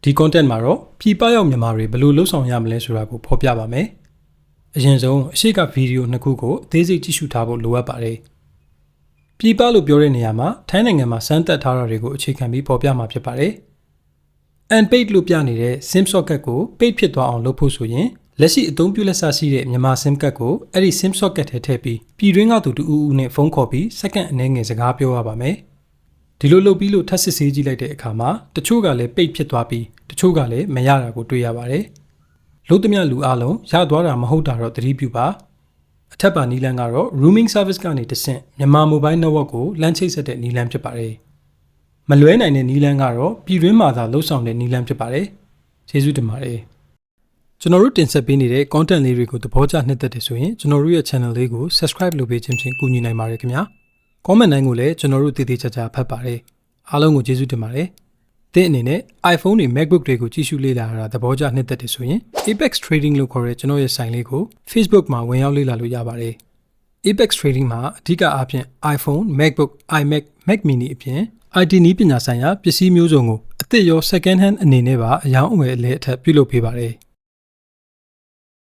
ဒီ content မှာတော့ပြည်ပရောက်မြန်မာတွေဘယ်လိုလှုပ်ဆောင်ရမလဲဆိုတာကိုဖော်ပြပါမယ်။အရင်ဆုံးအရှိကဗီဒီယိုနှစ်ခုကိုအသေးစိတ်ကြည့်ရှုထားဖို့လိုအပ်ပါတယ်။ပြည်ပလို့ပြောတဲ့နေရာမှာထိုင်းနိုင်ငံမှာစမ်းသပ်ထားတာတွေကိုအခြေခံပြီးဖော်ပြမှာဖြစ်ပါတယ်။ unpaid လို့ပြနေတဲ့ SIM socket ကို paid ဖြစ်သွားအောင်လုပ်ဖို့ဆိုရင်လက်ရှိအသုံးပြုလက်စရှိတဲ့မြန်မာ SIM card ကိုအဲ့ဒီ SIM socket ထဲထည့်ပြီးပြည်တွင်းကသူတူဦးနဲ့ဖုန်းခေါ်ပြီးစက္ကန့်အနည်းငယ်စကားပြောရပါမယ်။ဒီလိုလုပ်ပြီးလို့ထပ်စစ်ဆေးကြည့်လိုက်တဲ့အခါမှာတချို့ကလည်း paid ဖြစ်သွားပြီးတချို့ကလည်းမရတာကိုတွေ့ရပါတယ်။လို့သမျှလူအလုံးရသွားတာမဟုတ်တာတော့သတိပြုပါ။အထက်ပါနီလန်းကတော့ roaming service ကနေတဆင့်မြန်မာ mobile network ကိုလမ်းချိတ်ဆက်တဲ့နီလန်းဖြစ်ပါတယ်။မလွဲနိုင်တဲ့နီလန်းကတော့ပြည်တွင်းမှာသာလှုပ်ဆောင်တဲ့နီလန်းဖြစ်ပါတယ်။ကျေးဇူးတင်ပါတယ်။ကျွန်တော်တို့တင်ဆက်ပေးနေတဲ့ content လေးတွေကိုသဘောကျနှစ်သက်တယ်ဆိုရင်ကျွန်တော်တို့ရဲ့ channel လေးကို subscribe လုပ်ပေးခြင်းဖြင့်ကူညီနိုင်ပါတယ်ခင်ဗျာ။ comment တိုင်းကိုလည်းကျွန်တော်တို့တည်တည်ချာချာဖတ်ပါတယ်။အားလုံးကိုကျေးဇူးတင်ပါတယ်။သင်အနေနဲ့ iPhone တွေ MacBook တွေကိုကြည့်ရှုလေ့လာတာသဘောကျနှစ်သက်တယ်ဆိုရင် Apex Trading လို့ခေါ်တဲ့ကျွန်တော်ရဲ့ဆိုင်လေးကို Facebook မှာဝင်ရောက်လေ့လာလို့ရပါတယ်။ Apex Trading မှာအဓိကအားဖြင့် iPhone, MacBook, iMac, Mac mini အပြင် IT နည်းပညာဆိုင်ရာပစ္စည်းမျိုးစုံကိုအသစ်ရော second hand အနေနဲ့ပါအယောင်းအဝယ်အလဲအထက်ပြုလုပ်ပေးပါတယ်။